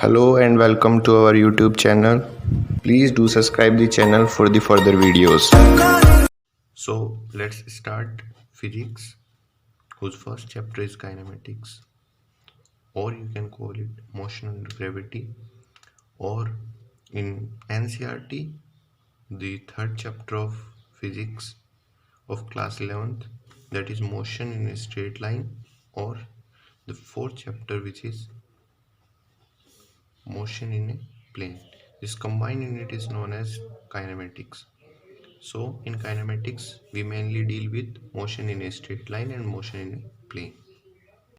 Hello and welcome to our YouTube channel. Please do subscribe the channel for the further videos. So let's start physics, whose first chapter is kinematics, or you can call it motion under gravity, or in NCERT, the third chapter of physics of class 11th, that is motion in a straight line, or the fourth chapter, which is motion in a plane. This combined unit is known as kinematics. So in kinematics, we mainly deal with motion in a straight line and motion in a plane.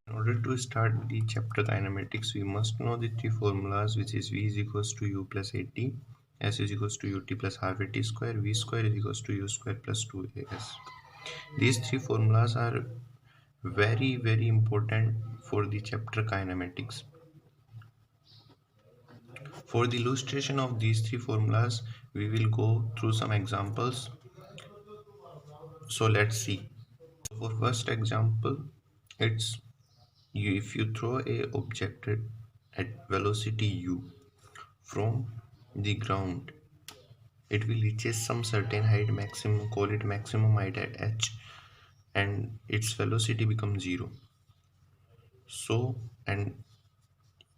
In order to start the chapter kinematics, we must know the three formulas, which is V is equals to U plus AT, S is equals to UT plus half AT square, V square is equals to U square plus 2AS. These three formulas are very important for the chapter kinematics. For the illustration of these three formulas, we will go through some examples. So let's see. For first example, it's if you throw a object at velocity u from the ground, it will reach some certain height, maximum, call it maximum height at h, and its velocity becomes 0. So, and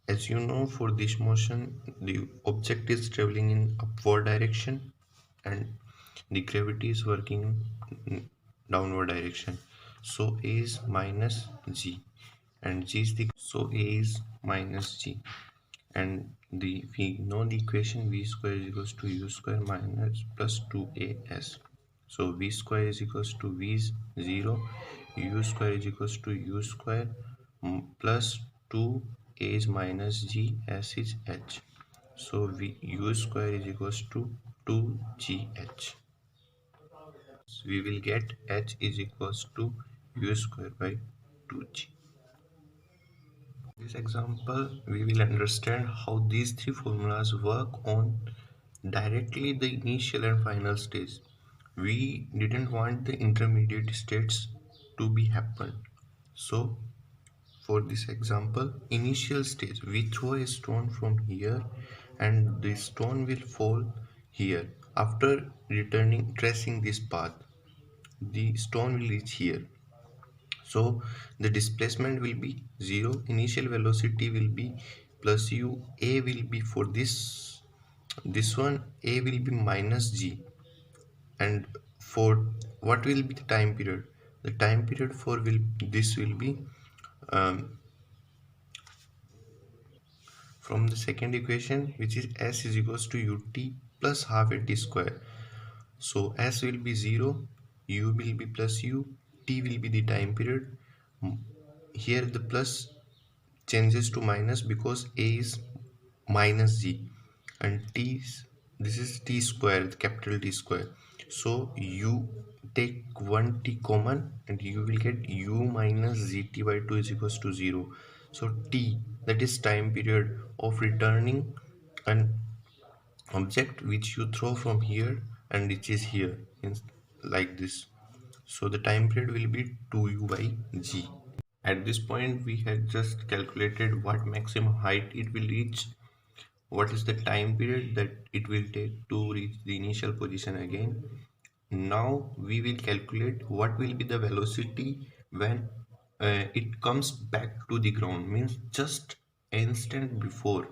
as you know, for this motion, the object is traveling in upward direction and the gravity is working in downward direction. So A is minus G and G is the, so A is minus G, and we know the equation V square is equals to U square minus plus 2AS. So V square is equals to V is 0, U square is equals to U square plus 2, A is minus G, S is H. So U square is equals to 2GH. We will get H is equals to U square by 2G. In this example, we will understand how these three formulas work on directly the initial and final stage. We didn't want the intermediate states to be happen. So for this example, initial stage, we throw a stone from here and the stone will fall here. After tracing this path, the stone will reach here. So the displacement will be 0, initial velocity will be plus u, a will be for this one, a will be minus g, and for what will be the time period? The time period for this will be from the second equation, which is s is equals to ut plus half at square. So s will be 0, u will be plus u, t will be the time period. Here the plus changes to minus because a is minus g and t is, this is t square, capital T square. So you take one t common and you will get u minus zt by 2 is equals to 0. So t, that is time period of returning an object which you throw from here and which is here in, like this. So the time period will be 2u by g. At this point, we had just calculated what maximum height it will reach, what is the time period that it will take to reach the initial position again. Now we will calculate what will be the velocity when it comes back to the ground, means just instant before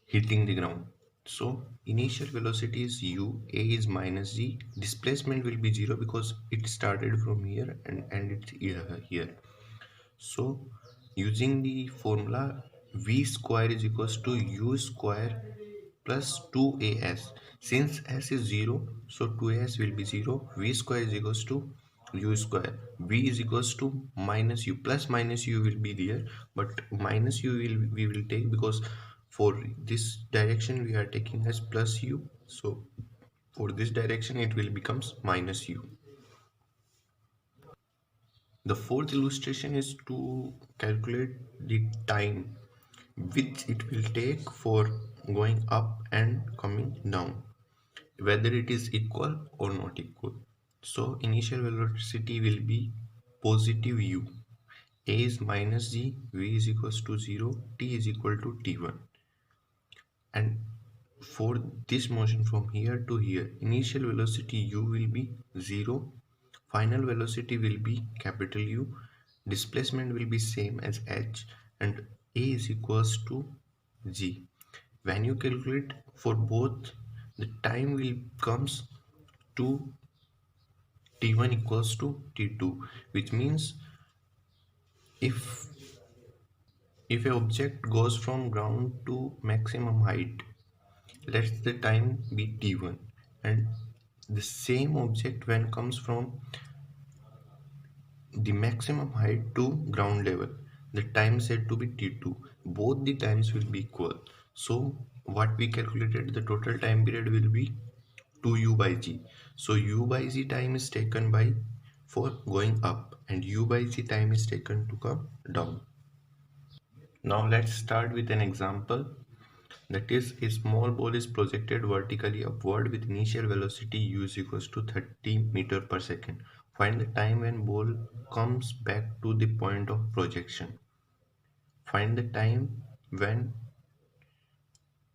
hitting the ground. So initial velocity is u, a is minus g, displacement will be 0 because it started from here and it's here. So using the formula v square is equals to u square plus 2as. Since s is 0, so 2as will be 0. V square is equals to u square. V is equals to minus u. Plus minus u will be there, but minus u we will take because for this direction we are taking as plus u. So for this direction it will becomes minus u. The fourth illustration is to calculate the time which it will take for going up and coming down, whether it is equal or not equal. So initial velocity will be positive u, a is minus g, v is equals to 0, t is equal to t1. And for this motion from here to here, initial velocity u will be 0, final velocity will be capital U, displacement will be same as h, and a is equals to g. When you calculate for both, the time will comes to t1 equals to t2, which means if a object goes from ground to maximum height, let the time be t1, and the same object when comes from the maximum height to ground level, the time said to be t2, both the times will be equal. So what we calculated, the total time period will be 2u by g. So u by g time is taken by for going up, and u by g time is taken to come down. Now let's start with an example. That is, a small ball is projected vertically upward with initial velocity u is equals to 30 meter per second. Find the time when ball comes back to the point of projection. Find the time when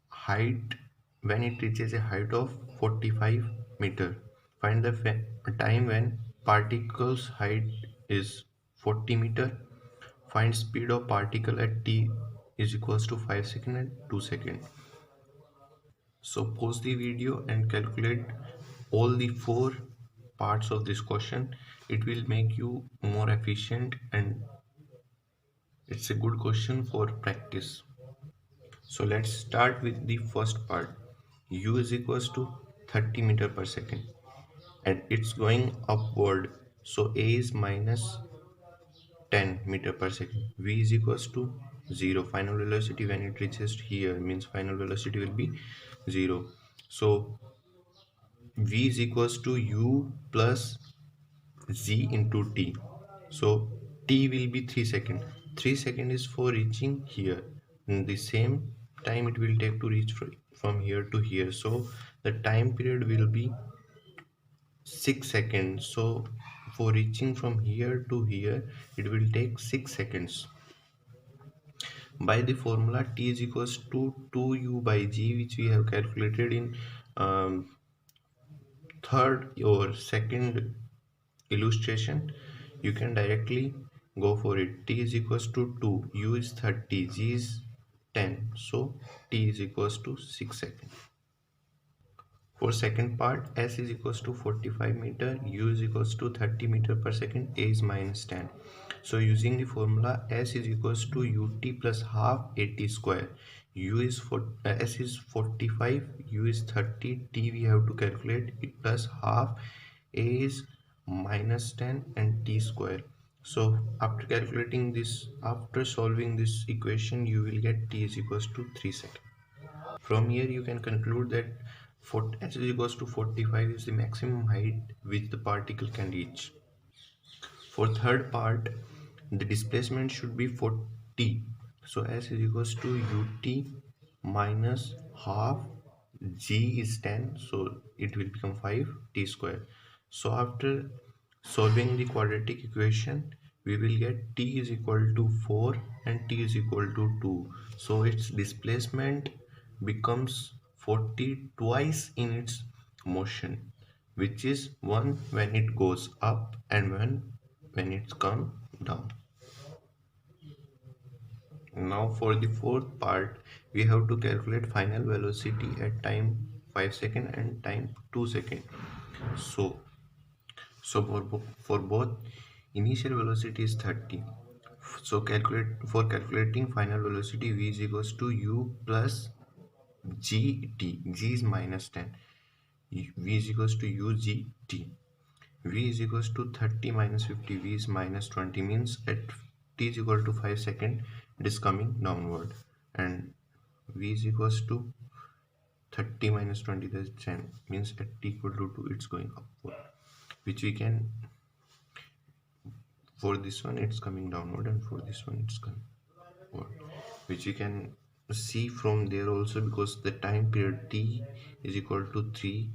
height when it reaches a height of 45 meter. Find the time when particle's height is 40 meter. Find speed of particle at t is equals to 5 seconds and 2 seconds. So pause the video and calculate all the four parts of this question. It will make you more efficient, and it's a good question for practice. So let's start with the first part. U is equals to 30 meter per second and it's going upward. So A is minus 10 meter per second. V is equals to 0. Final velocity when it reaches here means final velocity will be 0. So V is equals to U plus Z into T. So T will be 3 seconds. 3 seconds is for reaching here. In the same time it will take to reach from here to here. So the time period will be 6 seconds. So for reaching from here to here, it will take 6 seconds. By the formula T is equals to 2U by G, which we have calculated in third or second illustration, you can directly go for it. T is equals to 2, U is 30, G is 10, so T is equals to 6 seconds. For second part, S is equals to 45 meter, U is equals to 30 meter per second, A is minus 10. So using the formula, S is equals to UT plus half AT square. S is 45, U is 30, T we have to calculate it plus half, A is minus 10 and T square. So after calculating this, after solving this equation, you will get T is equals to 3 seconds. From here you can conclude that S is equals to 45 is the maximum height which the particle can reach. For third part, the displacement should be 40. So S is equals to UT minus half, G is 10, so it will become 5 T square. So after solving the quadratic equation, we will get T is equal to 4 and T is equal to 2. So its displacement becomes 40 twice in its motion, which is 1 when it goes up and when it's come down. Now for the fourth part, we have to calculate final velocity at time 5 second and time 2 second. So for both, initial velocity is 30. So calculating final velocity, v is equals to u plus gt. G is minus 10. V is equals to u g t. V is equals to 30 minus 50. V is minus 20, means at t is equal to 5 second it is coming downward, and V is equals to 30 minus 20, that's 10, means at t equal to 2 it's going upward, which we can, for this one it's coming downward and for this one it's coming upward, which we can see from there also, because the time period t is equal to 3.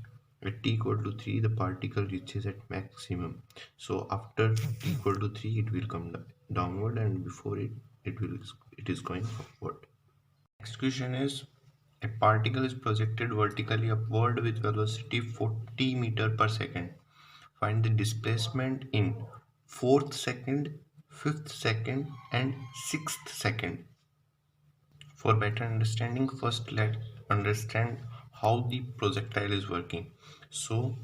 At t equal to 3 the particle reaches at maximum, so after t equal to 3 it will come downward, and before it is going upward. Next question is, a particle is projected vertically upward with velocity 40 meter per second. Find the displacement in fourth second, fifth second, and sixth second. For better understanding, first let's understand how the projectile is working. So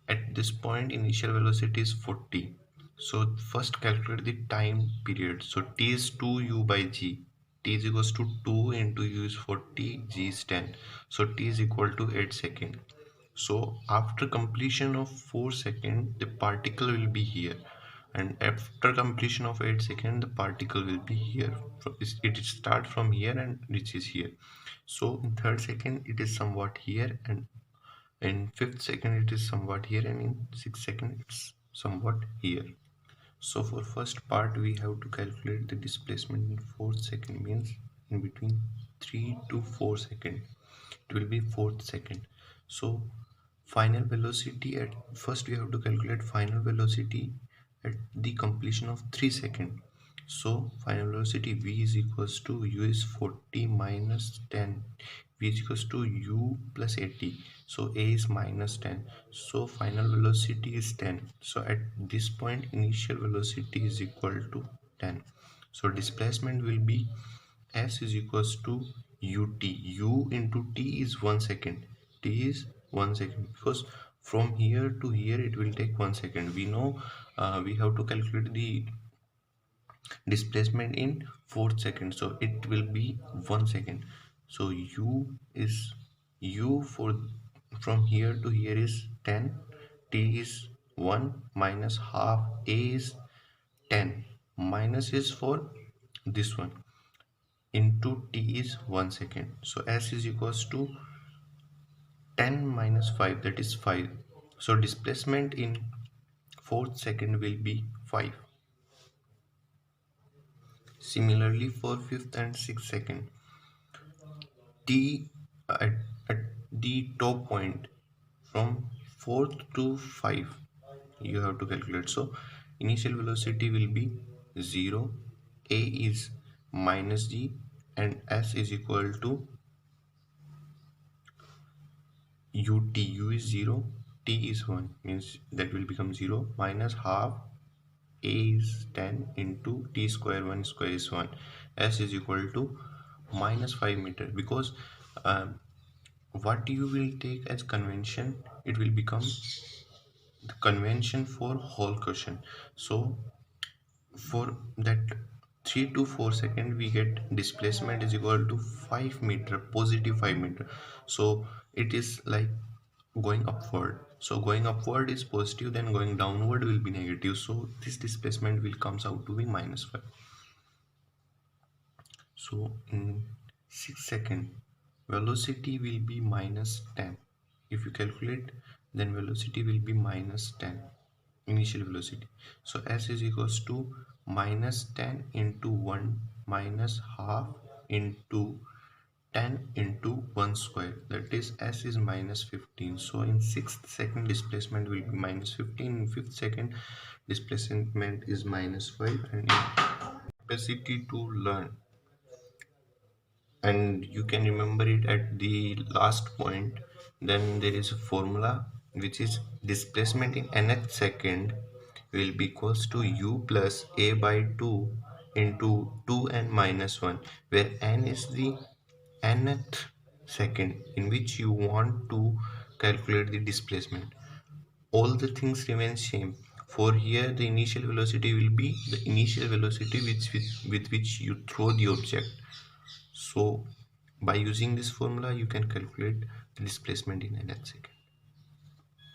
at this point, initial velocity is 40. So first calculate the time period. So t is 2u by g. T is equals to 2 into u is 40, g is 10. So t is equal to 8 seconds. So after completion of 4 seconds, the particle will be here. And after completion of 8 seconds, the particle will be here. It start from here and reaches here. So in third second, it is somewhat here, and in fifth second it is somewhat here, and in sixth second it's somewhat here. So for first part we have to calculate the displacement in fourth second, means in between 3 to 4 second it will be fourth second. So final velocity at first we have to calculate final velocity at the completion of 3 second. So final velocity v is equals to u is 40 minus 10, v is equals to u plus 80. So a is minus 10. So final velocity is 10. So at this point initial velocity is equal to 10. So displacement will be s is equals to ut. U into t is 1 second. T is 1 second, because from here to here it will take 1 second. We know we have to calculate the displacement in fourth second, so it will be 1 second. So u is u for from here to here is 10, t is 1 minus half, a is 10, minus is for this one, into t is 1 second. So s is equals to 10 minus 5, that is 5. So displacement in fourth second will be 5. Similarly for fifth and sixth second, t at the top point from 4th to 5 you have to calculate. So initial velocity will be 0, a is minus g, and s is equal to ut. U is 0, t is 1, means that will become 0 minus half, a is 10 into t square, 1 square is 1. S is equal to minus 5 meter, because um, what you will take as convention, it will become the convention for whole question. So for that 3 to 4 second we get displacement is equal to 5 meter, positive 5 meter. So it is like going upward. So going upward is positive, then going downward will be negative. So this displacement will comes out to be minus 5. So in 6 second velocity will be minus 10. If you calculate, then velocity will be minus 10, initial velocity. So s is equals to minus 10 into 1 minus half into 10 into 1 square, that is s is minus 15. So in sixth second displacement will be minus 15, in fifth second displacement is minus 5. And in capacity to learn, and you can remember it at the last point, then there is a formula which is displacement in nth second will be equals to u plus a by 2 into 2n minus 1, where n is the nth second in which you want to calculate the displacement. All the things remain same. For here the initial velocity will be the initial velocity with which you throw the object. So by using this formula you can calculate the displacement in nth second,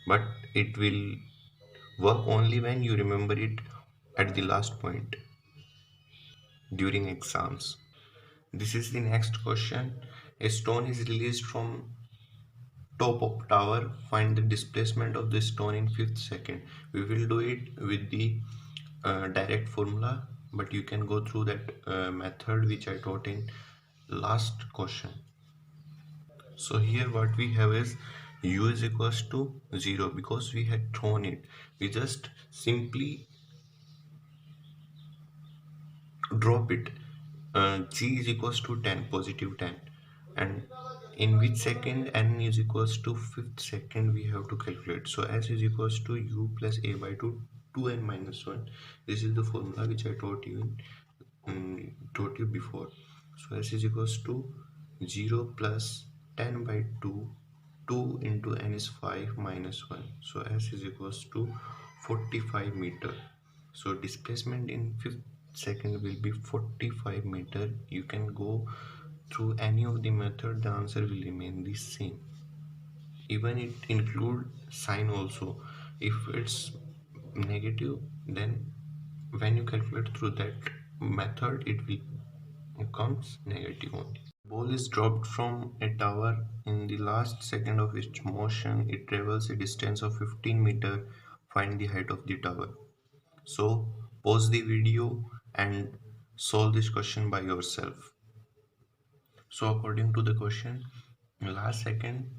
but it will work only when you remember it at the last point during exams. This is the next question. A stone is released from top of tower. Find the displacement of the stone in fifth second. We will do it with the direct formula, but you can go through that method which I taught in last question. So here what we have is u is equals to 0, because we had thrown it. We just simply drop it. G is equals to 10, positive 10. and in which second n is equals to fifth second we have to calculate. So s is equals to u plus a by 2 2n minus 1. This is the formula which I taught you before. So s is equals to 0 plus 10 by 2, 2 into n is 5 minus 1. So s is equals to 45 meter. So displacement in fifth second will be 45 meter. You can go through any of the method, the answer will remain the same. Even it include sign also. If it's negative, then when you calculate through that method, it will comes negative only. Ball is dropped from a tower. In the last second of its motion, it travels a distance of 15 meter. Find the height of the tower. So pause the video and solve this question by yourself. So according to the question, in last second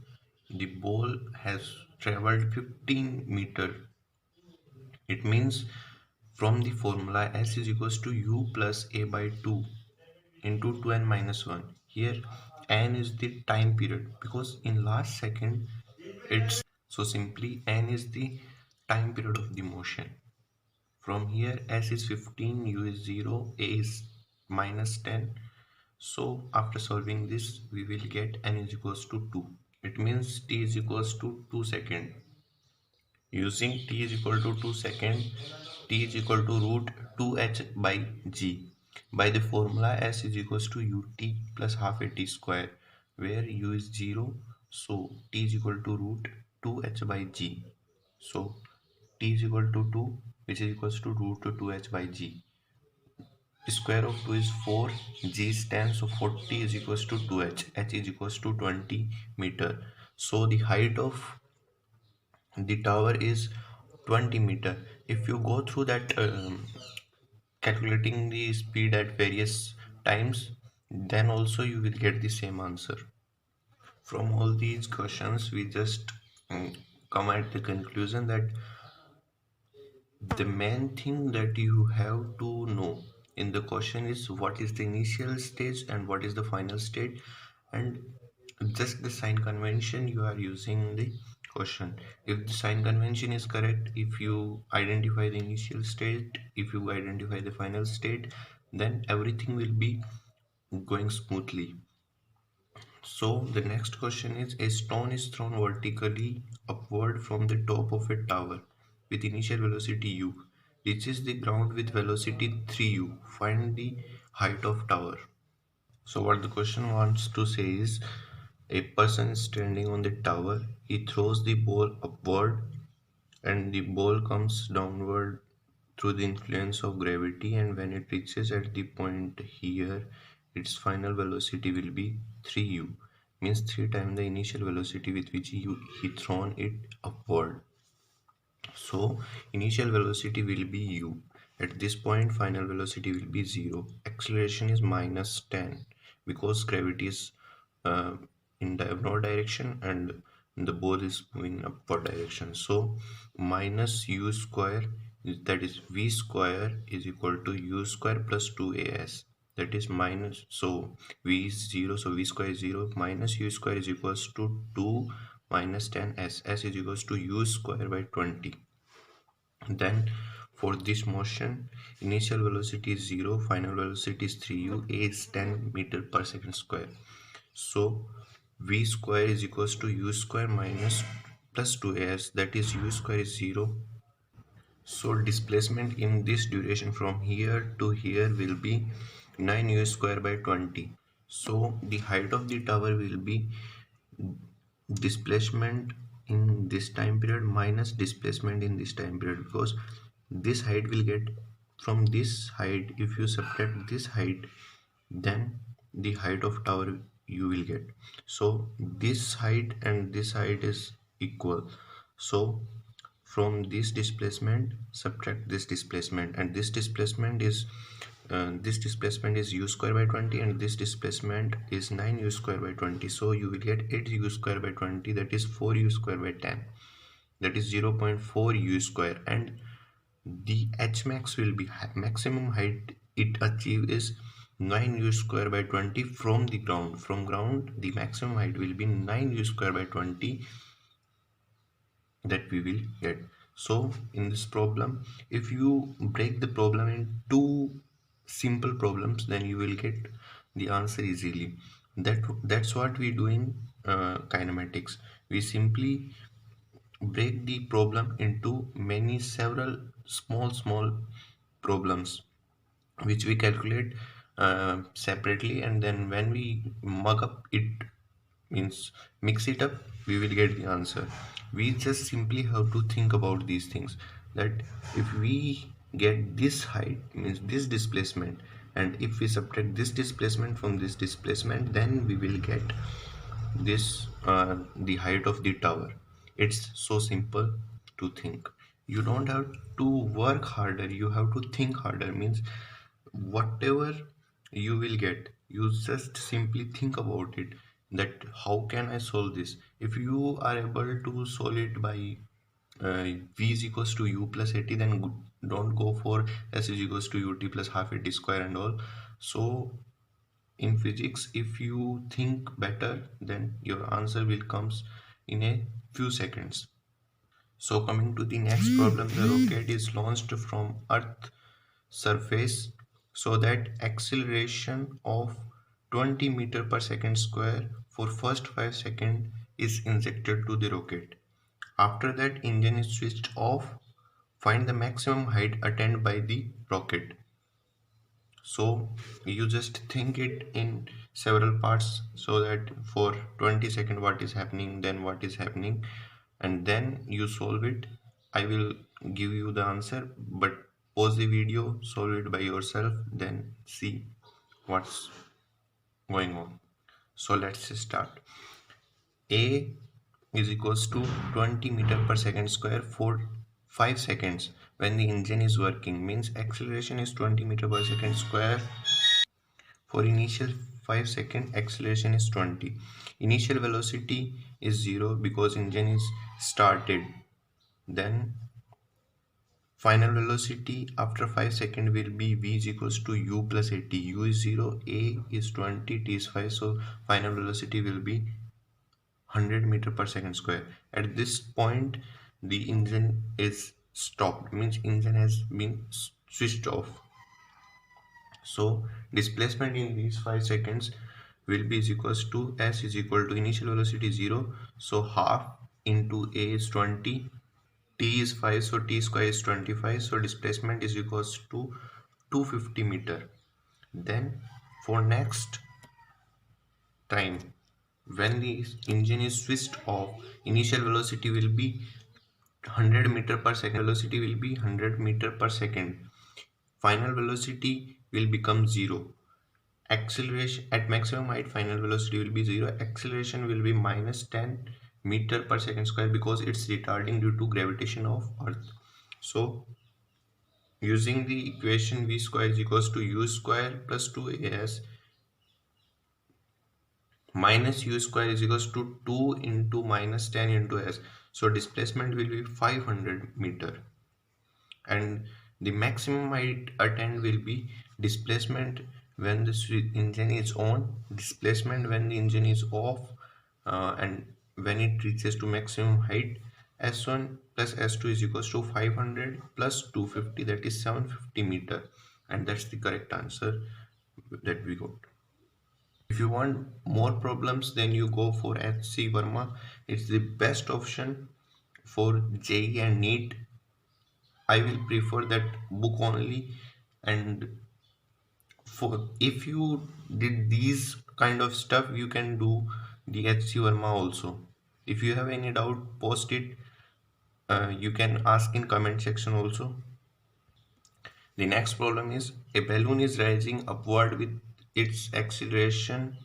the ball has traveled 15 meter. It means from the formula s is equals to u plus a by 2 into 2n minus 1. Here n is the time period because in last second it's so simply n is the time period of the motion. From here s is 15, u is 0, a is minus 10. So after solving this we will get n is equals to 2. It means t is equals to 2 second. Using t is equal to 2 second, t is equal to root 2h by g. By the formula s is equals to ut plus half a t square, where u is 0. So t is equal to root 2h by g. So t is equal to 2, which is equals to root 2h by g. Square of 2 is 4, g is 10, so 40 is equals to 2h, h is equals to 20 meter. So the height of the tower is 20 meter. If you go through that calculating the speed at various times, then also you will get the same answer. From all these questions we just come at the conclusion that the main thing that you have to know in the question is what is the initial stage and what is the final state, and just the sign convention you are using in the question. If the sign convention is correct, if you identify the initial state, if you identify the final state, then everything will be going smoothly. So the next question is, a stone is thrown vertically upward from the top of a tower with initial velocity u, reaches the ground with velocity 3u. Find the height of tower. So what the question wants to say is, a person is standing on the tower. He throws the ball upward and the ball comes downward through the influence of gravity, and when it reaches at the point here, its final velocity will be 3u, means 3 times the initial velocity with which he thrown it upward. So initial velocity will be u. At this point final velocity will be 0. Acceleration is minus 10 because gravity is uh, in downward direction and the ball is moving upward direction. So minus u square, that is v square, is equal to u square plus 2as. That is minus, so v is 0, so v square is 0, minus u square is equals to 2 minus 10s. S is equals to u square by 20. Then for this motion, initial velocity is 0, final velocity is 3u, a is 10 meter per second square. So v square is equals to u square minus plus 2as, that is u square is 0. So displacement in this duration from here to here will be 9u square by 20. So the height of the tower will be displacement in this time period minus displacement in this time period, because this height will get, from this height if you subtract this height, then the height of tower you will get. So this height and this height is equal, so from this displacement subtract this displacement, and this displacement is u square by 20 and this displacement is 9u square by 20. So you will get 8u square by 20, that is 4u square by 10, that is 0.4 u square. And the h max will be maximum height it achieve is 9 u square by 20 from the ground. From ground the maximum height will be 9 u square by 20 that we will get. So in this problem, if you break the problem in two simple problems, then you will get the answer easily. That's what we do in kinematics. We simply break the problem into many several small problems which we calculate separately, and then when we mug up it, means mix it up, we will get the answer. We just simply have to think about these things, that if we get this height, means this displacement, and if we subtract this displacement from this displacement, then we will get this the height of the tower. It's so simple to think. You don't have to work harder, you have to think harder. Means whatever you will get, you just simply think about it, that how can I solve this. If you are able to solve it by v is equals to u plus 80, then don't go for s is equals to ut plus half 80 square and all. So in physics, if you think better, then your answer will comes in a few seconds. So coming to the next problem, the rocket is launched from earth surface so that acceleration of 20 meter per second square for first 5 seconds is injected to the rocket. After that, engine is switched off. Find the maximum height attained by the rocket. So you just think it in several parts, so that for 20 seconds what is happening, then what is happening, and then you solve it. I will give you the answer, but pause the video, solve it by yourself, then see what's going on. So let's start. A is equals to 20 meter per second square for 5 seconds when the engine is working, means acceleration is 20 meter per second square. For initial 5 second, acceleration is 20. Initial velocity is 0 because engine is started. Then final velocity after 5 second will be v is equals to u plus 80. U is 0, a is 20, t is 5. So final velocity will be 100 meter per second square. At this point, the engine is stopped, means engine has been switched off. So displacement in these 5 seconds will be is equals to s is equal to initial velocity 0, so half into a is 20, t is 5, so t square is 25, so displacement is equals to 250 meter. Then for next time, when the engine is switched off, initial velocity will be 100 meter per second, velocity will be 100 meter per second, final velocity will become 0. Acceleration at maximum height, final velocity will be 0. Acceleration will be minus 10 meter per second square because it's retarding due to gravitation of earth. So using the equation v square is equals to u square plus 2as minus u square is equals to 2 into minus 10 into s. So displacement will be 500 meter, and the maximum height attained will be displacement when the engine is on, displacement when the engine is off, and when it reaches to maximum height. S1 plus S2 is equals to 500 plus 250, that is 750 meter, and that's the correct answer that we got. If you want more problems, then you go for HC Verma. It's the best option for JEE and NEET. I will prefer that book only, and for if you did these kind of stuff, you can do the HC Verma also. If you have any doubt, post it. You can ask in comment section also. The next problem is a balloon is rising upward with its acceleration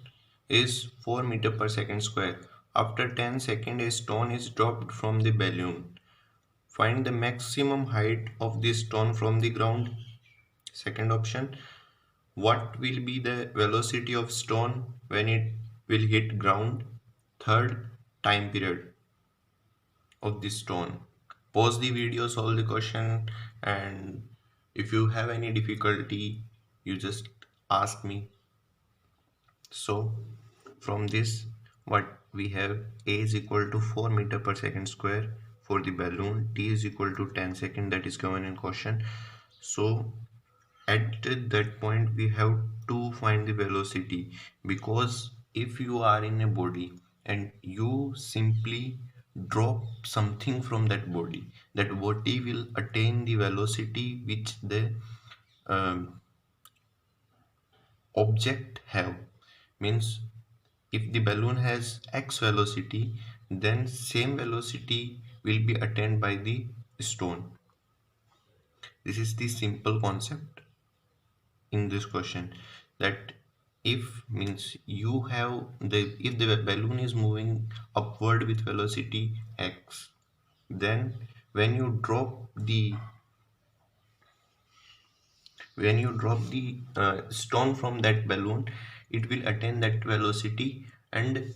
is 4 meter per second square. After 10 seconds, a stone is dropped from the balloon. Find the maximum height of this stone from the ground. Second option, what will be the velocity of stone when it will hit ground? Third, time period of this stone. Pause the video, solve the question, and if you have any difficulty, you just ask me. So from this, what we have, a is equal to 4 meter per second square for the balloon, t is equal to 10 second, that is given in question. So at that point we have to find the velocity, because if you are in a body and you simply drop something from that body will attain the velocity which the um, object have. Means if the balloon has x velocity, then same velocity will be attained by the stone. This is the simple concept in this question, that if means you have the, if the balloon is moving upward with velocity x, then when you drop the stone from that balloon, it will attain that velocity, and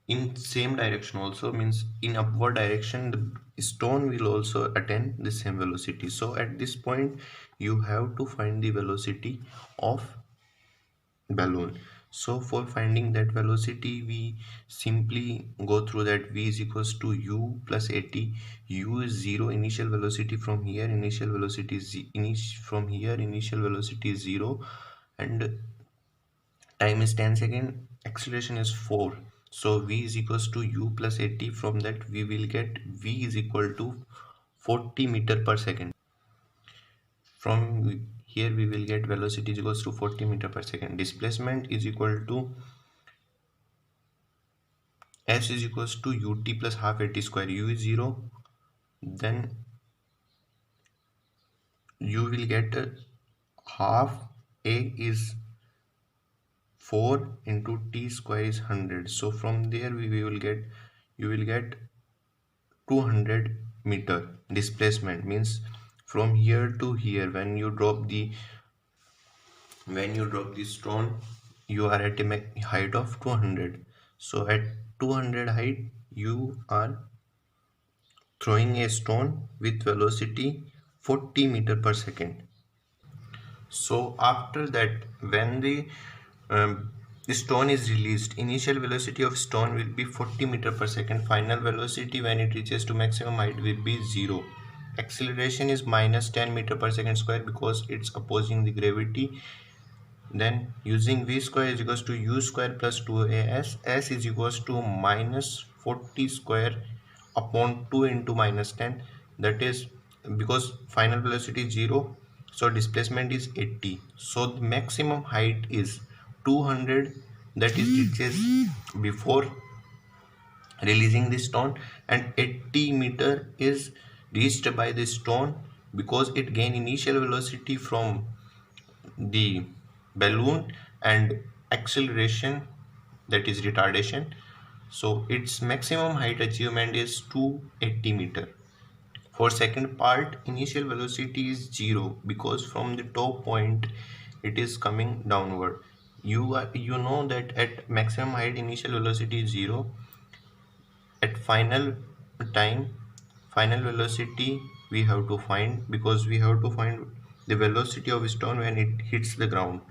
in same direction also, means in upward direction, the stone will also attain the same velocity. So at this point you have to find the velocity of balloon. So for finding that velocity, we simply go through that v is equals to u plus at. U is 0, initial velocity from here, initial velocity is from here, initial velocity is 0, and time is 10 second, acceleration is 4. So v is equals to u plus at. From that we will get v is equal to 40 meter per second. From here we will get velocity is equals to 40 meter per second. Displacement is equal to s is equals to ut plus half at square. U is 0, then you will get half a is 4 into t square is 100. So from there we will get, you will get 200 meter displacement. Means from here to here, when you drop the stone, you are at a height of 200. So at 200 height you are throwing a stone with velocity 40 meter per second. So after that, when the stone is released, initial velocity of stone will be 40 meter per second. Final velocity when it reaches to maximum height will be 0. Acceleration is minus 10 meter per second square because it's opposing the gravity. Then using v square is equals to u square plus 2as. S is equals to minus 40 square upon 2 into minus 10. That is because final velocity is 0. So displacement is 80. So the maximum height is 200, that is reaches before releasing the stone, and 80 meter is reached by the stone because it gained initial velocity from the balloon and acceleration, that is retardation. So its maximum height achievement is 280 meter. For second part, initial velocity is 0 because from the top point it is coming downward. You know that at maximum height initial velocity is 0. At final time, final velocity we have to find, because we have to find the velocity of stone when it hits the ground.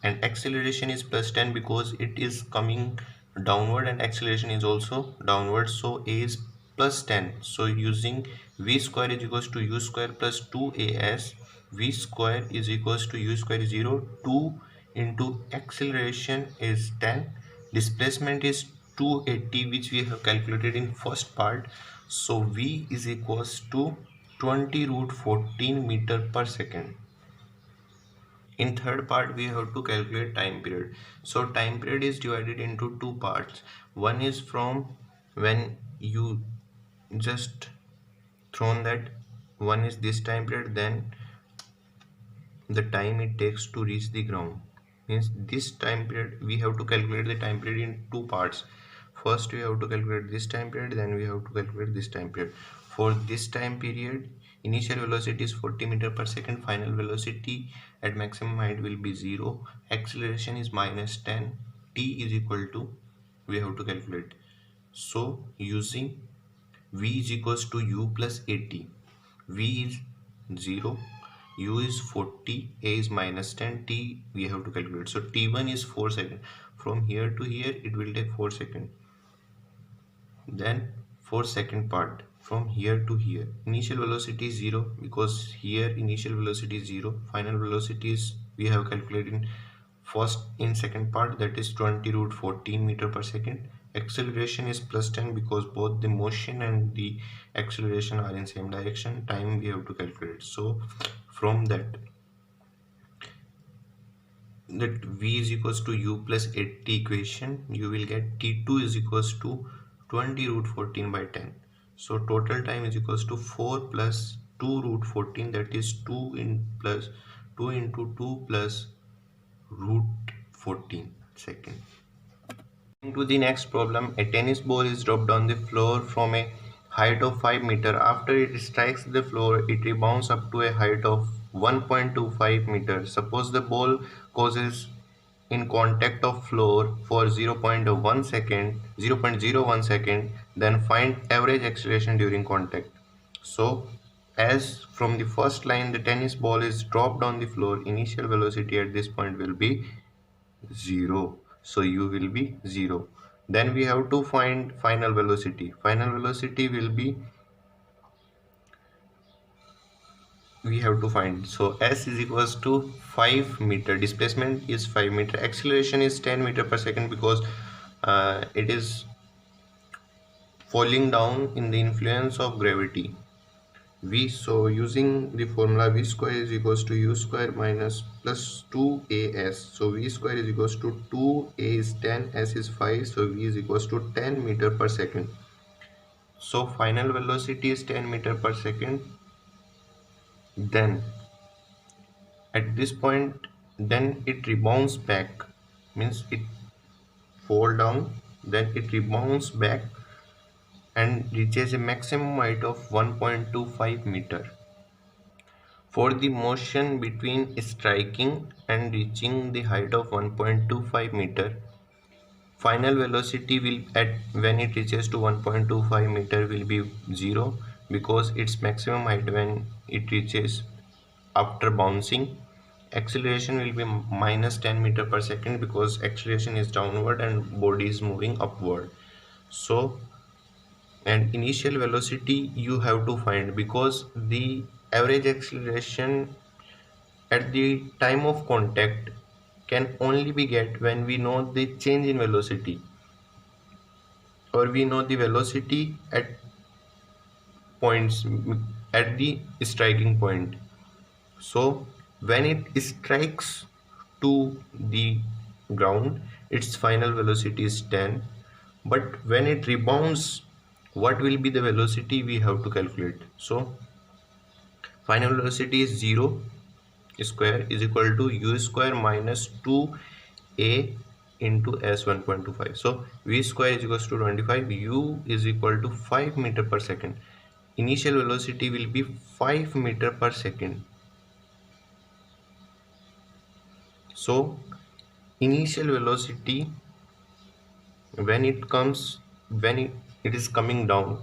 And acceleration is plus 10 because it is coming downward, and acceleration is also downward. So a is plus 10. So using v square is equals to u square plus 2as. V square is equals to u square is 0. 2 into acceleration is 10. Displacement is 280, which we have calculated in first part. So v is equals to 20 root 14 meter per second. In third part we have to calculate time period. So time period is divided into two parts. One is from when you just thrown that, one is this time period, then the time it takes to reach the ground. Means this time period we have to calculate the time period in two parts. First we have to calculate this time period, then we have to calculate this time period. For this time period, initial velocity is 40 meter per second, final velocity at maximum height will be 0, acceleration is minus 10, t is equal to, we have to calculate. So using v is equals to u plus at, v is 0, U is 40, A is minus 10, T we have to calculate. So T1 is 4 seconds. From here to here it will take 4 seconds. Then for second part, from here to here, initial velocity is 0 because here initial velocity is 0. Final velocity is we have calculated in second part, that is 20 root 14 meter per second. Acceleration is plus 10 because both the motion and the acceleration are in same direction. Time we have to calculate. So from that v is equals to u plus 80 equation, you will get t2 is equals to 20 root 14 by 10. So total time is equals to 4 plus 2 root 14, that is 2 into 2 plus root 14 second. To the next problem, a tennis ball is dropped on the floor from a height of 5 meter. After it strikes the floor, it rebounds up to a height of 1.25 meter. Suppose the ball causes in contact of floor for 0.1 second, 0.01 second, then find average acceleration during contact. So, as from the first line, the tennis ball is dropped on the floor, initial velocity at this point will be 0, so u will be 0. Then we have to find final velocity. Final velocity will be, we have to find, so s is equals to 5 meter, displacement is 5 meter, acceleration is 10 meter per second because it is falling down in the influence of gravity. So using the formula, v square is equals to u square minus plus 2as. So v square is equals to 2a is 10, s is 5, so v is equals to 10 meter per second. So final velocity is 10 meter per second. Then at this point, then it rebounds back, means it fall down, then it rebounds back and reaches a maximum height of 1.25 meter. For the motion between striking and reaching the height of 1.25 meter, final velocity will at when it reaches to 1.25 meter will be 0 because its maximum height when it reaches after bouncing. Acceleration will be minus 10 meter per second because acceleration is downward and body is moving upward. So, and initial velocity you have to find because the average acceleration at the time of contact can only be get when we know the change in velocity, or we know the velocity at points at the striking point. So when it strikes to the ground, its final velocity is 10, but when it rebounds, what will be the velocity we have to calculate. So final velocity is 0 square is equal to u square minus 2a into s 1.25. So v square is equals to 25, u is equal to 5 meter per second. Initial velocity will be 5 meter per second. So initial velocity when it is coming down,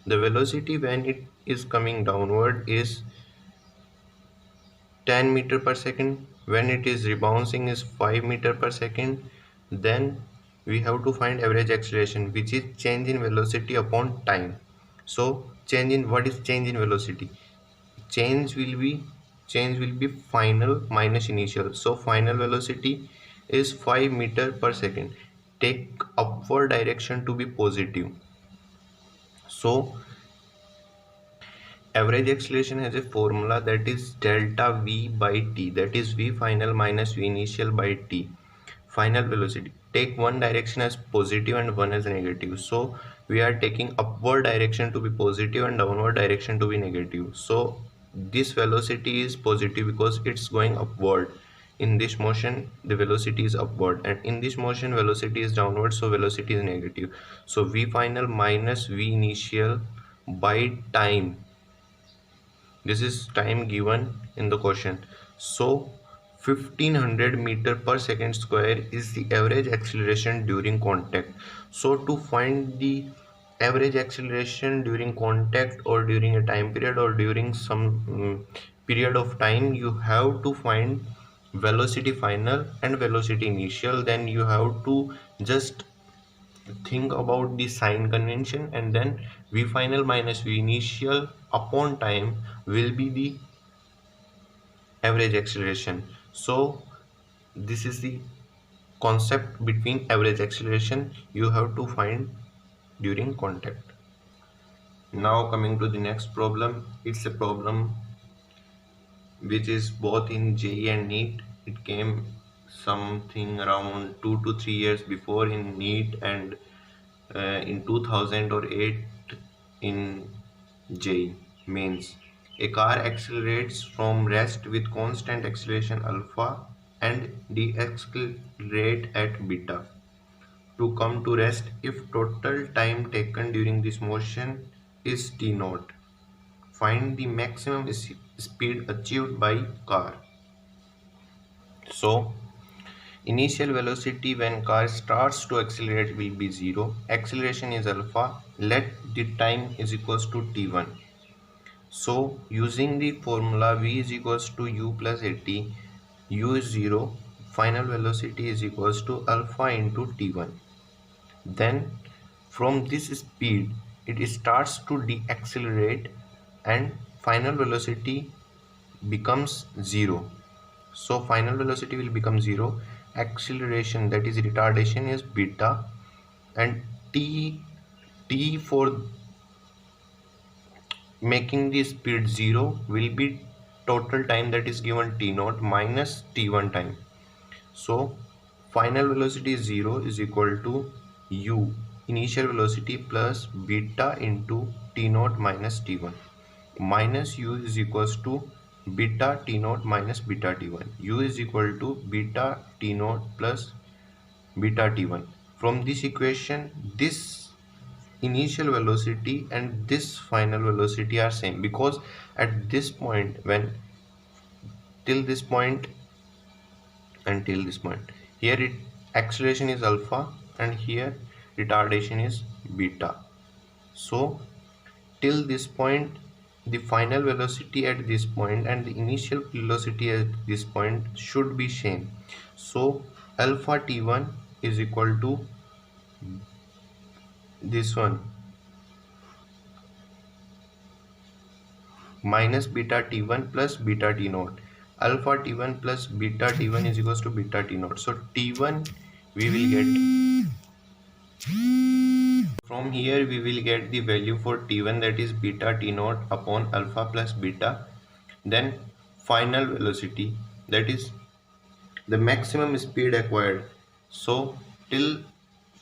the velocity when it is coming downward is 10 meter per second. When it is rebounding is 5 meter per second. Then we have to find average acceleration, which is change in velocity upon time. So what is change in velocity? Change will be final minus initial. So final velocity is 5 meter per second. Take upward direction to be positive. So average acceleration has a formula, that is delta v by t, that is v final minus v initial by t. Final velocity, take one direction as positive and one as negative. So we are taking upward direction to be positive and downward direction to be negative. So this velocity is positive because it's going upward. In this motion the velocity is upward, and in this motion velocity is downward, so velocity is negative. So v final minus v initial by time, this is time given in the question. So 1500 meter per second square is the average acceleration during contact. So to find the average acceleration during contact or during a time period or during some period of time, you have to find velocity final and velocity initial. Then you have to just think about the sign convention, and then v final minus v initial upon time will be the average acceleration. So this is the concept between average acceleration you have to find during contact. Now coming to the next problem, it's a problem which is both in JEE and NEET. It came something around 2 to 3 years before in NEET, and in 2008 in JEE mains. A car accelerates from rest with constant acceleration alpha and deaccelerate at beta to come to rest if total time taken during this motion is t naught. Find the maximum speed achieved by car. So initial velocity when car starts to accelerate will be 0. Acceleration is alpha. Let the time is equals to t1. So using the formula v is equals to u plus at, u is 0, final velocity is equals to alpha into t1. Then from this speed it starts to deaccelerate and final velocity becomes 0. So final velocity will become 0. Acceleration, that is retardation, is beta, and t for making the speed 0 will be total time, that is given t naught minus t1 time. So final velocity 0 is equal to u initial velocity plus beta into t naught minus t1, minus u is equals to beta t naught minus beta t1. U is equal to beta t naught plus beta t1. From this equation, this initial velocity and this final velocity are same, because at this point, when till this point until this point, here it acceleration is alpha and here retardation is beta. So till this point, the final velocity at this point and the initial velocity at this point should be same. So alpha t1 is equal to this one minus beta t1 plus beta t naught. Alpha t1 plus beta t1 is equals to beta t naught. So t1 we will get, from here we will get the value for t1, that is beta t naught upon alpha plus beta. Then final velocity, that is the maximum speed acquired. So till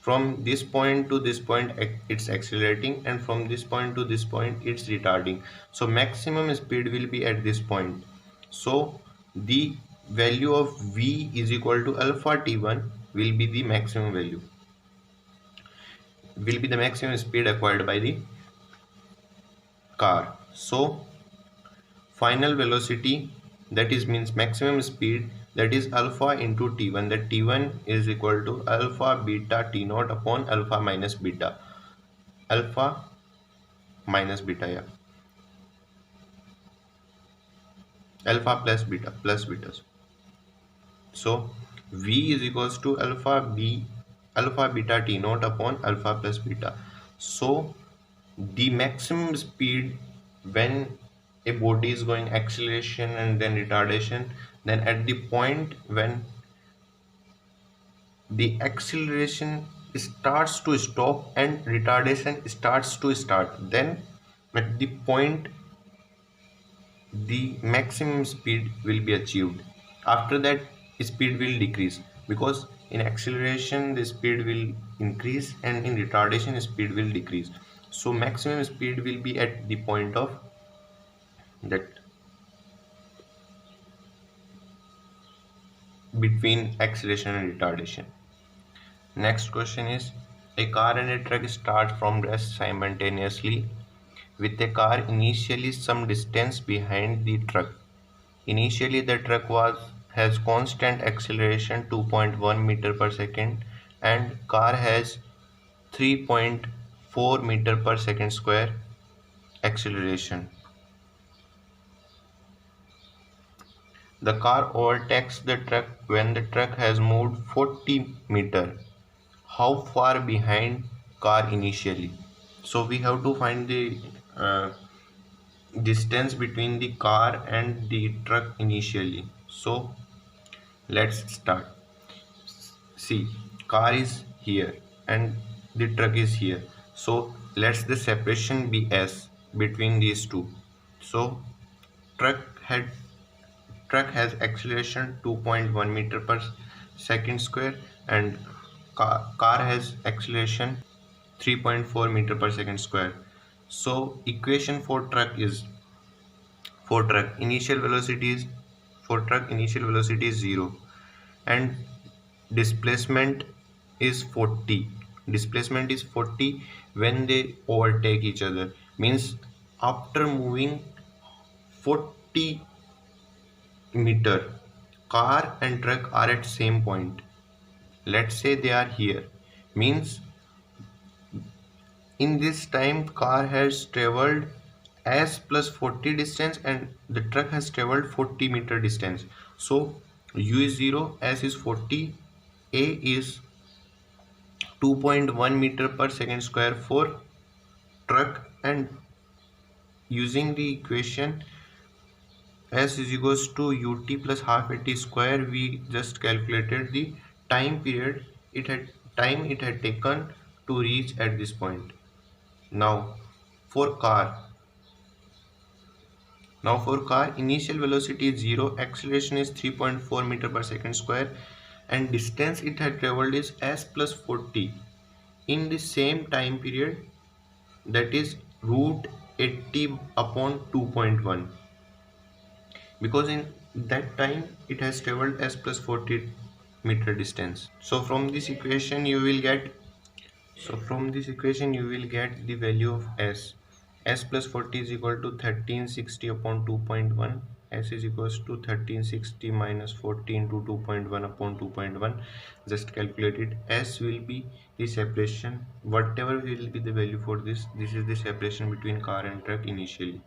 from this point to this point it's accelerating, and from this point to this point it's retarding. So maximum speed will be at this point. So the value of v is equal to alpha t1 will be the maximum value, will be the maximum speed acquired by the car. So final velocity, that is means maximum speed, that is alpha into t1, that t1 is equal to alpha beta t naught upon alpha minus beta, alpha minus beta, yeah, alpha plus beta. So v is equals to alpha beta t naught upon alpha plus beta. So the maximum speed when a body is going acceleration and then retardation, then at the point when the acceleration starts to stop and retardation starts to start, then at the point the maximum speed will be achieved. After that speed will decrease, because in acceleration the speed will increase and in retardation speed will decrease. So maximum speed will be at the point of that between acceleration and retardation. Next question is, a car and a truck start from rest simultaneously, with a car initially some distance behind the truck. Initially the truck has constant acceleration 2.1 meter per second and car has 3.4 meter per second square acceleration. The car overtakes the truck when the truck has moved 40 meter. How far behind car initially? So we have to find the uh, distance between the car and the truck initially. So let's start. See, car is here and the truck is here. So let's the separation be s between these two. So truck had truck has acceleration 2.1 meter per second square and car has acceleration 3.4 meter per second square. So equation for truck initial velocity is for truck initial velocity is 0 and displacement is 40. Displacement is 40 when they overtake each other, means after moving 40 meter, car and truck are at same point. Let's say they are here, means in this time car has traveled s plus 40 distance and the truck has traveled 40 meter distance. So u is 0, s is 40, a is 2.1 meter per second square for truck, and using the equation s is equals to ut plus half at square, we just calculated the time period it had taken to reach at this point. Now for car initial velocity is 0, acceleration is 3.4 meter per second square, and distance it had traveled is s plus 40 in the same time period, that is root 80 upon 2.1, because in that time it has traveled s plus 40 meter distance. So from this equation you will get the value of s. S plus 40 is equal to 1360 upon 2.1. S is equals to 1360 minus 40 into 2.1 upon 2.1. Just calculate it. S will be the separation, whatever will be the value for this is the separation between car and truck initially.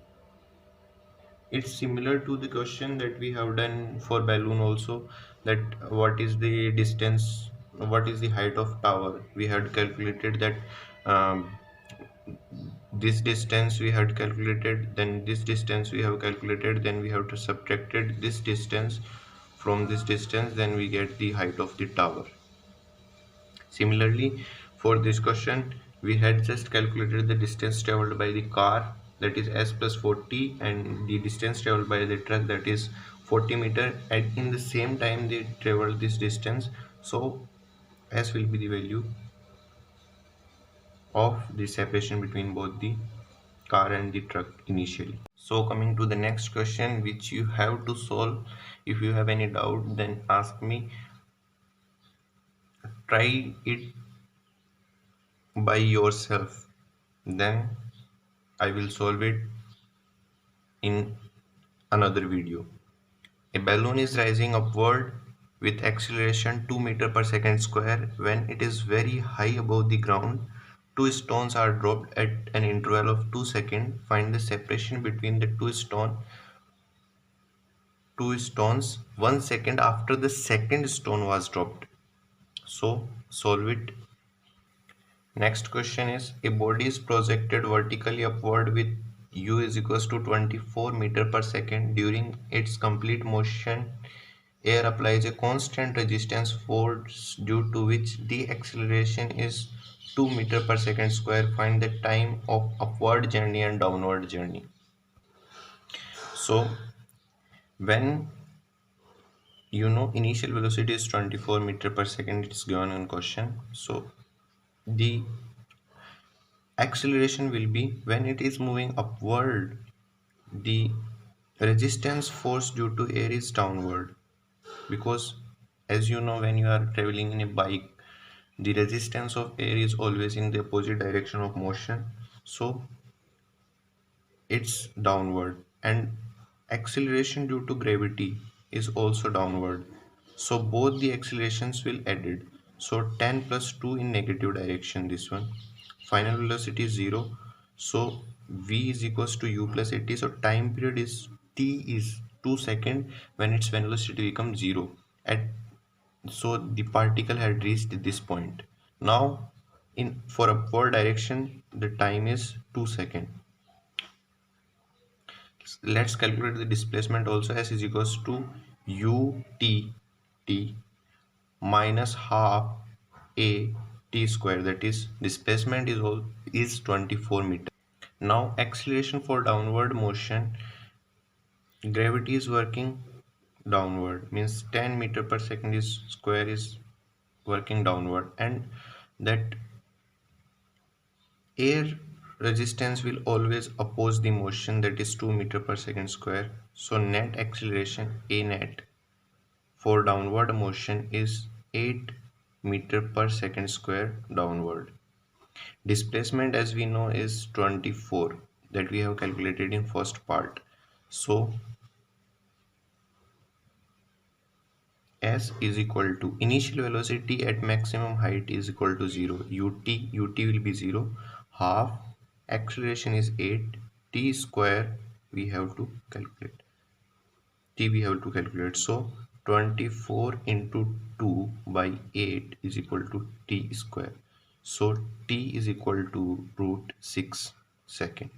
It's similar to the question that we have done for balloon also, that what is the distance, what is the height of tower. We had calculated that um, this distance we had calculated, then this distance we have calculated, then we have to subtracted this distance from this distance, then we get the height of the tower. Similarly, for this question, we had just calculated the distance traveled by the car, that is s plus 40, and the distance traveled by the truck, that is 40 meter, and in the same time they travel this distance. So s will be the value of the separation between both the car and the truck initially. So coming to the next question which you have to solve. If you have any doubt, then ask me. Try it by yourself, then I will solve it in another video. A balloon is rising upward with acceleration 2 meter per second square. When it is very high above the ground, two stones are dropped at an interval of 2 seconds. Find the separation between the two stones 1 second after the second stone was dropped. So solve it. Next question is, a body is projected vertically upward with u is equals to 24 meter per second. During its complete motion, air applies a constant resistance force due to which the acceleration is 2 meter per second square. Find the time of upward journey and downward journey. So when initial velocity is 24 meter per second, it's given in question. So the acceleration will be, when it is moving upward, the resistance force due to air is downward, because as you know, when you are traveling in a bike, the resistance of air is always in the opposite direction of motion, so it's downward, and acceleration due to gravity is also downward, so both the accelerations will added. So 10 plus 2 in negative direction, this one. Final velocity is 0, so v is equals to u plus 80. So time period is t is 2 seconds when its velocity becomes 0. At so the particle had reached this point. Now in for upward direction the time is 2 seconds. Let's calculate the displacement also. S is equals to ut t minus half a t square, that is displacement is 24 meter. Now acceleration for downward motion, gravity is working downward, means 10 meter per second is square is working downward, and that air resistance will always oppose the motion, that is 2 meter per second square. So net acceleration a net for downward motion is 8 meter per second square downward. Displacement as we know is 24, that we have calculated in first part. So S is equal to initial velocity at maximum height is equal to 0. Ut will be 0. Half acceleration is 8. T square we have to calculate. T we have to calculate. So 24 into 2 by 8 is equal to T square. So T is equal to root 6 second.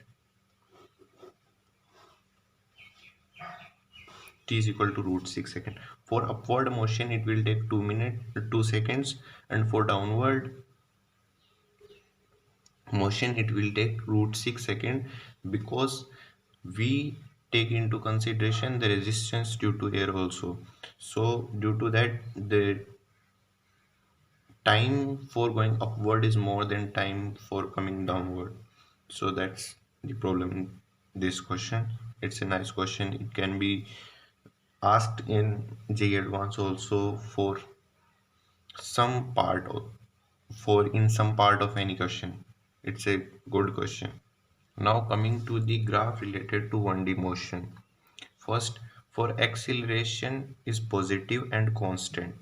T is equal to root 6 second. For upward motion it will take 2 seconds, and for downward motion it will take root 6 second, because we take into consideration the resistance due to air also. So due to that the time for going upward is more than time for coming downward. So that's the problem in this question. It's a nice question. It can be asked in JEE Advanced also for some part of, for in some part of any question. It's a good question. Now coming to the graph related to 1D motion. First, for acceleration is positive and constant.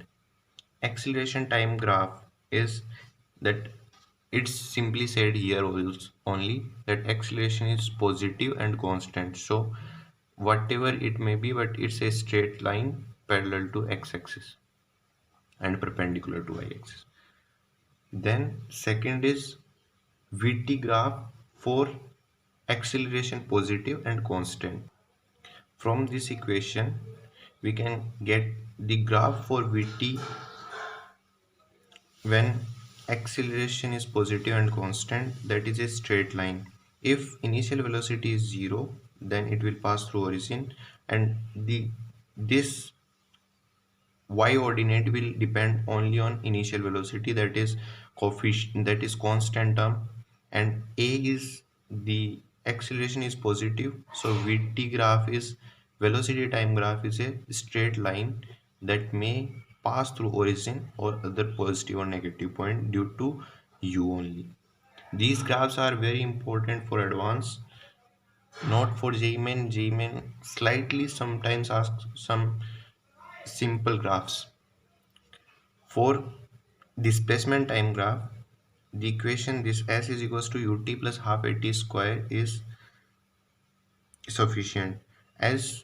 Acceleration time graph is that it's simply said here only that acceleration is positive and constant. So whatever it may be, but it's a straight line parallel to x-axis and perpendicular to y-axis. Then second is VT graph for acceleration positive and constant. From this equation we can get the graph for VT when acceleration is positive and constant, that is a straight line. If initial velocity is 0, then it will pass through origin, and this y ordinate will depend only on initial velocity, that is coefficient, that is constant term, and a is the acceleration is positive. So vt graph is velocity time graph is a straight line that may pass through origin or other positive or negative point due to u only. These graphs are very important for advance, not for JEE Main. JEE Main slightly sometimes asks some simple graphs. For displacement time graph, the equation this S is equals to ut plus half at t square is sufficient. As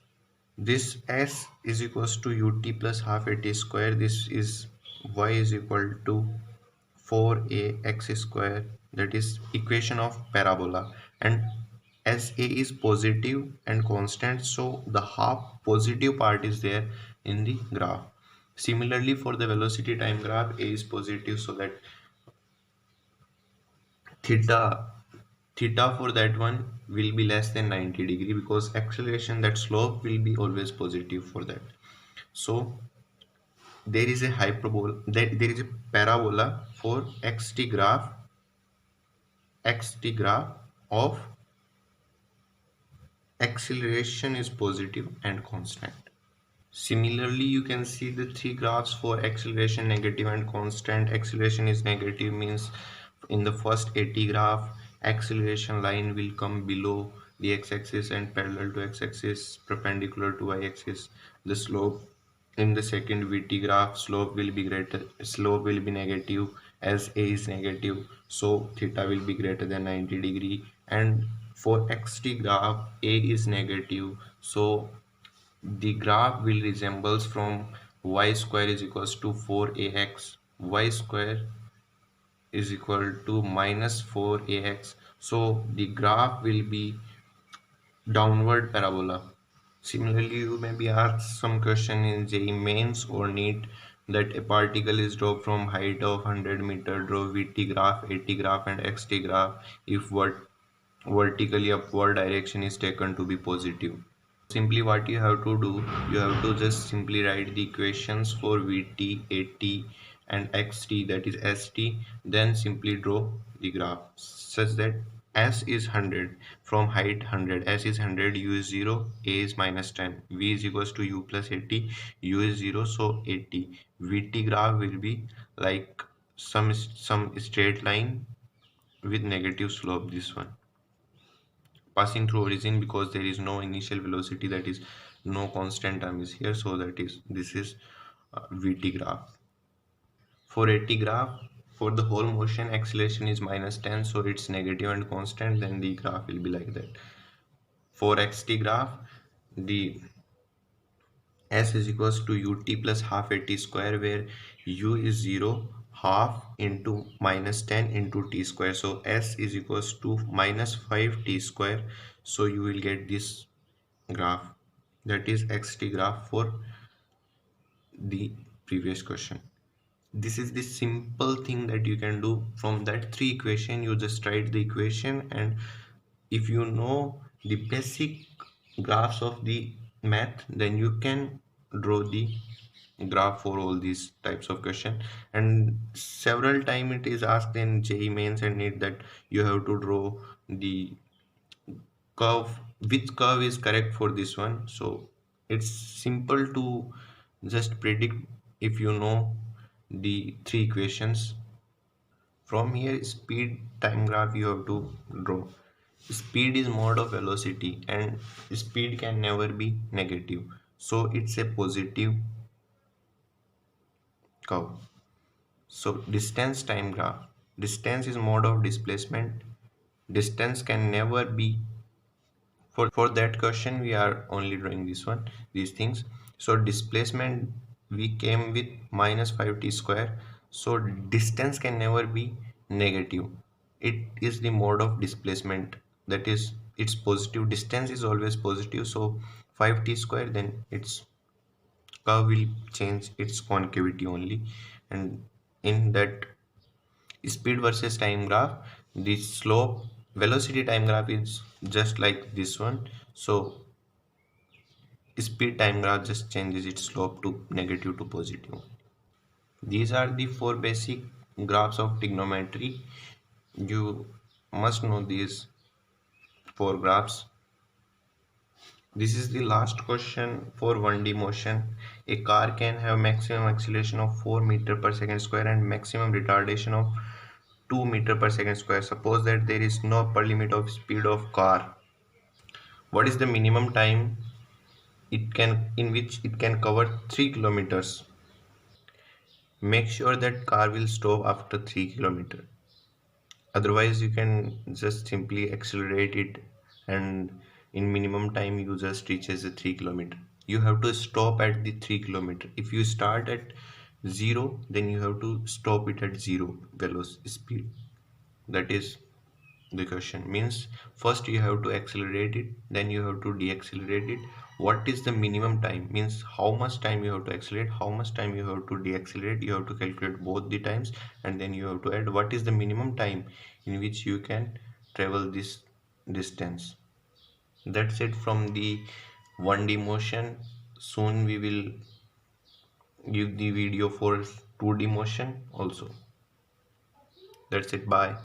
this S is equals to ut plus half at t square, this is y is equal to 4ax square, that is equation of parabola, and as a is positive and constant, so the half positive part is there in the graph. Similarly for the velocity time graph, a is positive, so that theta for that one will be less than 90 degree, because acceleration, that slope will be always positive for that. So there is a hyperbola, there is a parabola for xt graph of acceleration is positive and constant. Similarly, you can see the three graphs for acceleration negative and constant. Acceleration is negative means in the first AT graph, acceleration line will come below the x-axis and parallel to x-axis, perpendicular to y-axis. The slope in the second VT graph, slope will be negative, as a is negative, so theta will be greater than 90 degree. And for xt graph, a is negative, so the graph will resembles from y square is equals to 4ax, y square is equal to minus 4ax. So the graph will be downward parabola. Similarly, you may be asked some question in JEE mains or NEET that a particle is dropped from height of 100 meter, draw VT graph, AT graph and XT graph if vertically upward direction is taken to be positive. Simply what you have to do, you have to just simply write the equations for Vt, At and Xt, that is St, then simply draw the graph such that S is 100 from height 100, S is 100, U is 0, A is minus 10, V is equals to U plus 80, U is 0, so 80. Vt graph will be like some straight line with negative slope, this one passing through origin, because there is no initial velocity, that is no constant term is here, so that is this is vt graph. For at graph, for the whole motion acceleration is minus 10, so it's negative and constant, then the graph will be like that. For xt graph, the s is equals to ut plus half at square, where u is 0, half into minus 10 into t square, so s is equals to minus 5 t square, so you will get this graph, that is xt graph for the previous question. This is the simple thing that you can do. From that three equation, you just write the equation, and if you know the basic graphs of the math, then you can draw the graph for all these types of question. And several time it is asked in JEE mains and NEET that you have to draw the curve, which curve is correct for this one. So it's simple to just predict if you know the three equations. From here, speed time graph you have to draw. Speed is mode of velocity and speed can never be negative, so it's a positive curve. So distance time graph, distance is mode of displacement, distance can never be, for that question we are only drawing this one, these things. So displacement, we came with minus 5t square, so distance can never be negative, it is the mode of displacement, that is it's positive, distance is always positive, so 5t square, then its curve will change its concavity only. And in that speed versus time graph, the slope velocity time graph is just like this one, so speed time graph just changes its slope to negative to positive. These are the four basic graphs of trigonometry. You must know these four graphs. This is the last question for 1D motion. A car can have maximum acceleration of 4 meter per second square and maximum retardation of 2 meter per second square. Suppose that there is no upper limit of speed of car. What is the minimum time it can in which it can cover 3 kilometers? Make sure that car will stop after 3 kilometers. Otherwise you can just simply accelerate it, and in minimum time you just reaches the 3 kilometer. You have to stop at the 3 kilometer. If you start at 0, then you have to stop it at 0 velocity speed. That is the question. Means first you have to accelerate it, then you have to deaccelerate it. What is the minimum time? Means how much time you have to accelerate, how much time you have to deaccelerate. You have to calculate both the times, and then you have to add what is the minimum time in which you can travel this distance. That's it from the 1D motion. Soon we will give the video for 2D motion also. That's it, bye.